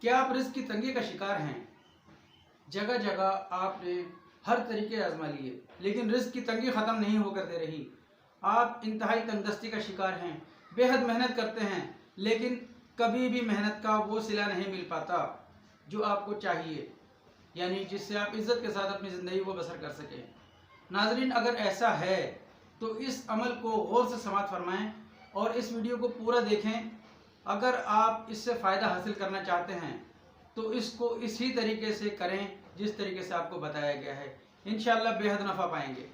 क्या आप रिस्क की तंगी का शिकार हैं? जगह जगह आपने हर तरीके आजमा लिए, लेकिन रिस्क की तंगी ख़त्म नहीं होकर दे रही। आप इंतहाई तंगदस्ती का शिकार हैं, बेहद मेहनत करते हैं, लेकिन कभी भी मेहनत का वो सिला नहीं मिल पाता जो आपको चाहिए, यानी जिससे आप इज़्ज़त के साथ अपनी ज़िंदगी को बसर कर सकें। नाज़रीन, अगर ऐसा है तो इस अमल को गौर से समाअत फरमाएं और इस वीडियो को पूरा देखें। अगर आप इससे फ़ायदा हासिल करना चाहते हैं तो इसको इसी तरीके से करें जिस तरीके से आपको बताया गया है। इंशाअल्लाह बेहद नफ़ा पाएंगे।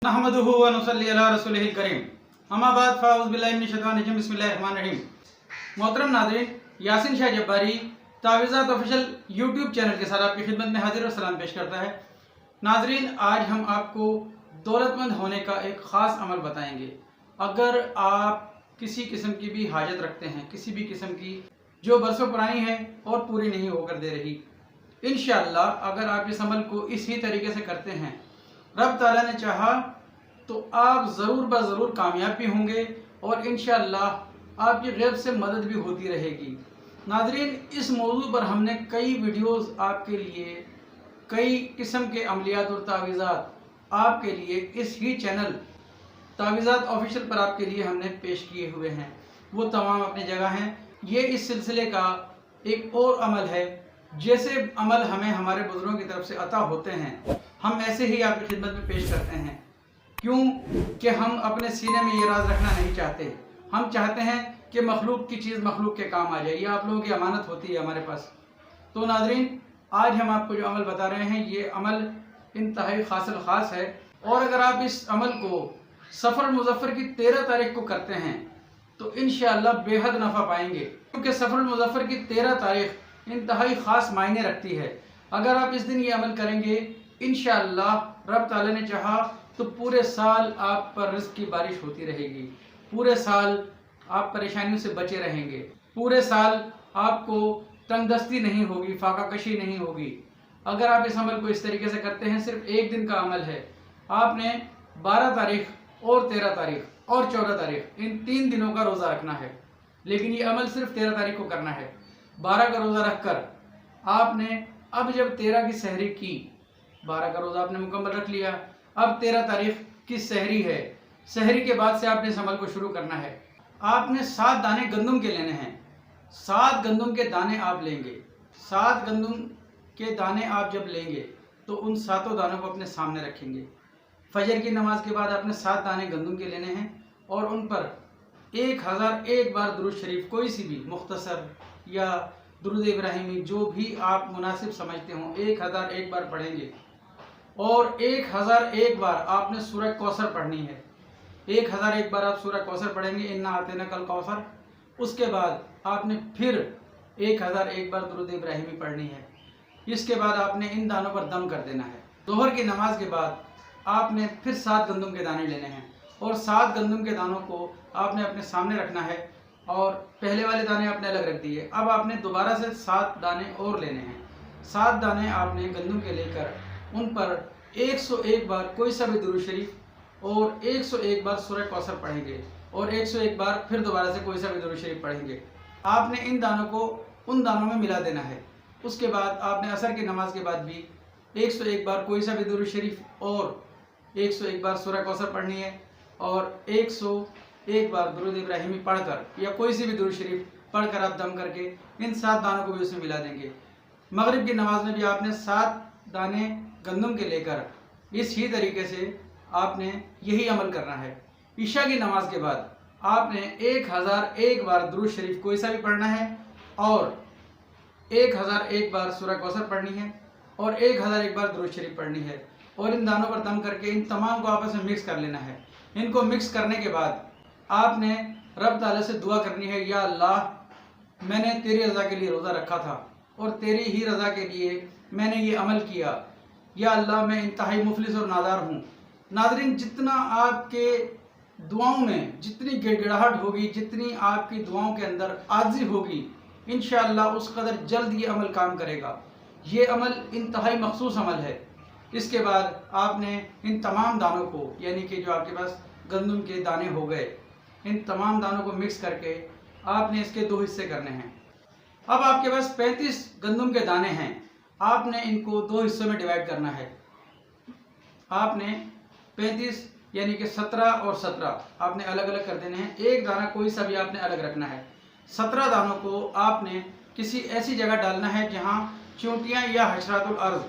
नहमदुहु व नुसल्ली अला रसूलिहिल करीम, अम्मा बाद फ़अऊज़ु बिल्लाहि मिनश शैतानिर रजीम, बिस्मिल्लाहिर रहमानिर रहीम। मोहतरम नाज़रीन, यासीन शाह जब्बारी तावीज़ात ऑफिशियल यूट्यूब चैनल के साथ आपकी खिदमत में हाजिर और सलाम पेश करता है। नाज़रीन, आज हम आपको दौलतमंद होने का एक ख़ास अमल बताएंगे। अगर आप किसी किस्म की भी हाजत रखते हैं, किसी भी किस्म की जो बरसों पुरानी है और पूरी नहीं होकर दे रही, इंशाअल्लाह अगर आप इस अमल को इसी तरीके से करते हैं, रब ताला ने चाहा तो आप ज़रूर ब ज़रूर कामयाब भी होंगे और इंशाअल्लाह आपकी गैब से मदद भी होती रहेगी। नाज़रीन, इस मौजू पर हमने कई वीडियोस आपके लिए, कई किस्म के अमलियात और तावीज़ात आपके लिए इस ही चैनल तावीज़ात ऑफिशियल पर आपके लिए हमने पेश किए हुए हैं। वो तमाम अपनी जगह हैं। ये इस सिलसिले का एक और अमल है। जैसे अमल हमें हमारे बुजुर्गों की तरफ से अता होते हैं, हम ऐसे ही आपकी खिदमत में पेश करते हैं। क्यों कि हम अपने सीने में ये राज रखना नहीं चाहते। हम चाहते हैं कि मखलूक की चीज़ मखलूक के काम आ जाए। ये आप लोगों की अमानत होती है हमारे पास। तो नाज़रीन, आज हम आपको जो अमल बता रहे हैं, ये अमल इंतहाई ख़ास है। और अगर आप इस अमल को सफ़र मुज़फ़्फ़र की 13 तारीख को करते हैं तो इंशाअल्लाह बेहद नफ़ा पाएंगे, क्योंकि सफ़र मुज़फ़्फ़र की 13 तारीख इंतहाई ख़ास मायने रखती है। अगर आप इस दिन ये अमल करेंगे, इंशाअल्लाह रब ताला ने चाहा तो पूरे साल आप पर रिज़्क़ की बारिश होती रहेगी। पूरे साल आप परेशानियों से बचे रहेंगे। पूरे साल आपको तंगदस्ती नहीं होगी, फाकाकशी नहीं होगी। अगर आप इस अमल को इस तरीके से करते हैं, सिर्फ एक दिन का अमल है। आपने 12 तारीख और 13 तारीख और 14 तारीख इन 3 दिनों का रोज़ा रखना है, लेकिन ये अमल सिर्फ 13 तारीख को करना है। 12 का रोज़ा रखकर आपने अब जब 13 की सहरी की, 12 का रोज़ा आपने मुकम्मल रख लिया, अब 13 तारीख की सहरी है। सहरी के बाद से आपने इस अमल को शुरू करना है। आपने 7 दाने गंदम के लेने हैं। 7 गंदम के दाने आप लेंगे। 7 गंदम के दाने आप जब लेंगे तो उन 7 दानों को अपने सामने रखेंगे। फजर की नमाज के बाद आपने 7 दाने गंदम के लेने हैं और उन पर 1001 बार दुरूद शरीफ, कोई सी भी मुख्तसर या दुरूद इब्राहिमी, जो भी आप मुनासिब समझते हो, 1001 बार पढ़ेंगे। और 1001 बार आपने सूरह कौसर पढ़नी है। 1001 बार आप सूरह कौसर पढ़ेंगे, इन्ना आतेना कल कौसर। उसके बाद आपने फिर 1001 बार दुरूद इब्राहिमी पढ़नी है। इसके बाद आपने इन दानों पर दम कर देना है। दोहर की नमाज के बाद आपने फिर 7 गंदम के दाने लेने हैं और 7 गंदम के दानों को आपने अपने सामने रखना है और पहले वाले दाने आपने अलग रख दिए। अब आपने दोबारा से 7 दाने और लेने हैं। 7 दाने आपने गंदम के लेकर उन पर 101 बार कोई सा भी दुरूद शरीफ और 101 बार सूरह कौसर पढ़ेंगे और 101 बार फिर दोबारा से कोई सा भी दुरूद शरीफ पढ़ेंगे। आपने इन दानों को उन दानों में मिला देना है। उसके बाद आपने असर की नमाज के बाद भी 101 बार कोई सा भी दुरूद शरीफ और 101 बार सूरह कौसर पढ़नी है और 101 बार दुरूद इब्राहिमी पढ़कर या कोई सी भी दुरूद शरीफ पढ़कर आप दम करके इन 7 दानों को भी उसमें मिला देंगे। मगरिब की नमाज में भी आपने 7 दाने गंदम के लेकर इस ही तरीके से आपने यही अमल करना है। इशा की नमाज के बाद आपने 1001 बार दुरूद शरीफ कोई सा भी पढ़ना है और 1001 बार सूरह कौसर पढ़नी है और 1001 बार दुरूद शरीफ पढ़नी है और इन दानों पर दम करके इन तमाम को आपस में मिक्स कर लेना है। इनको मिक्स करने के बाद आपने रब ताला से दुआ करनी है, या अल्लाह, मैंने तेरी रज़ा के लिए रोज़ा रखा था और तेरी ही रज़ा के लिए मैंने ये अमल किया। या अल्लाह, मैं इंतहाई मुफलिस और नादार हूँ। नाज़रीन, जितना आपके दुआओं में जितनी गिड़गिड़ाहट होगी, जितनी आपकी दुआओं के अंदर आजिज़ी होगी, इंशाअल्लाह उस कदर जल्द ये अमल काम करेगा। ये अमल इंतहाई मखसूस अमल है। اس کے بعد آپ نے ان تمام دانوں کو یعنی کہ جو آپ کے پاس گندم کے دانے ہو گئے ان تمام دانوں کو مکس کر کے آپ نے اس کے 2 حصے کرنے ہیں۔ اب آپ کے پاس 35 گندم کے دانے ہیں، آپ نے ان کو 2 حصوں میں ڈیوائیڈ کرنا ہے۔ آپ نے 35 یعنی کہ 17 اور 17 آپ نے الگ الگ کر دینے ہیں، ایک دانہ کوئی سا بھی آپ نے الگ رکھنا ہے۔ 17 دانوں کو آپ نے کسی ایسی جگہ ڈالنا ہے جہاں چونٹیاں یا حشرات الارض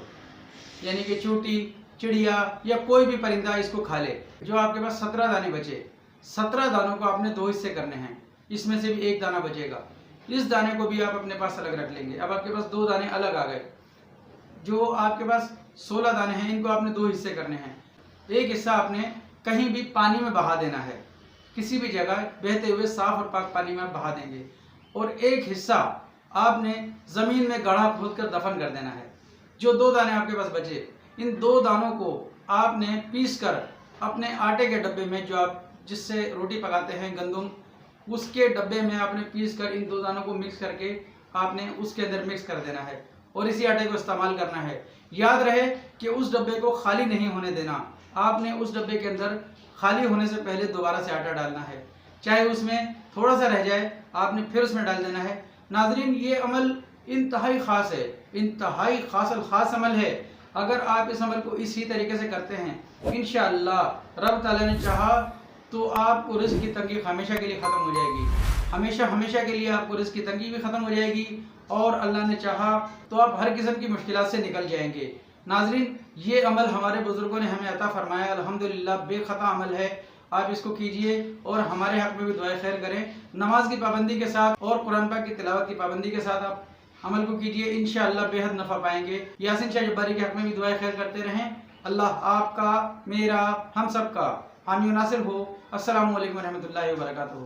یعنی کہ چونٹی، چڑیا یا کوئی بھی پرندہ اس کو کھا لے۔ جو آپ کے پاس 17 دانے بچے، 17 دانوں کو آپ نے 2 حصے کرنے ہیں، اس میں سے بھی ایک دانہ بچے گا، اس دانے کو بھی آپ اپنے پاس الگ رکھ لیں گے۔ اب آپ کے پاس 2 دانے الگ آ گئے۔ جو آپ کے پاس 16 دانے ہیں ان کو آپ نے 2 حصے کرنے ہیں، ایک حصہ آپ نے کہیں بھی پانی میں بہا دینا ہے، کسی بھی جگہ بہتے ہوئے صاف اور پاک پانی میں بہا دیں گے، اور ایک حصہ آپ نے زمین میں گڑھا کھود کر دفن کر دینا ہے۔ جو 2 دانے آپ کے پاس بچے ان 2 دانوں کو آپ نے پیس کر اپنے آٹے کے ڈبے میں جو آپ جس سے روٹی پکاتے ہیں گندم اس کے ڈبے میں آپ نے پیس کر ان 2 دانوں کو مکس کر کے آپ نے اس کے اندر مکس کر دینا ہے اور اسی آٹے کو استعمال کرنا ہے۔ یاد رہے کہ اس ڈبے کو خالی نہیں ہونے دینا، آپ نے اس ڈبے کے اندر خالی ہونے سے پہلے دوبارہ سے آٹا ڈالنا ہے، چاہے اس میں تھوڑا سا رہ جائے آپ نے پھر اس میں ڈال دینا ہے۔ ناظرین یہ عمل انتہائی خاص ہے، انتہائی خاص الخاص عمل ہے۔ اگر آپ اس عمل کو اسی طریقے سے کرتے ہیں انشاءاللہ رب تعالیٰ نے چاہا تو آپ کو رزق کی تنگی ہمیشہ کے لیے ختم ہو جائے گی، ہمیشہ کے لیے آپ کو رزق کی تنگی بھی ختم ہو جائے گی، اور اللہ نے چاہا تو آپ ہر قسم کی مشکلات سے نکل جائیں گے۔ ناظرین یہ عمل ہمارے بزرگوں نے ہمیں عطا فرمایا، الحمدللہ بے خطا عمل ہے، آپ اس کو کیجئے اور ہمارے حق میں بھی دعائے خیر کریں۔ نماز کی پابندی کے ساتھ اور قرآن پاک کی تلاوت کی پابندی کے ساتھ آپ عمل کو کیجئے، انشاءاللہ بے حد نفع پائیں گے۔ یاسین شاہ جباری کے حق میں بھی دعائے خیر کرتے رہیں۔ اللہ آپ کا، میرا، ہم سب کا حامی و ناصر ہو۔ السلام علیکم ورحمۃ اللہ وبرکاتہ۔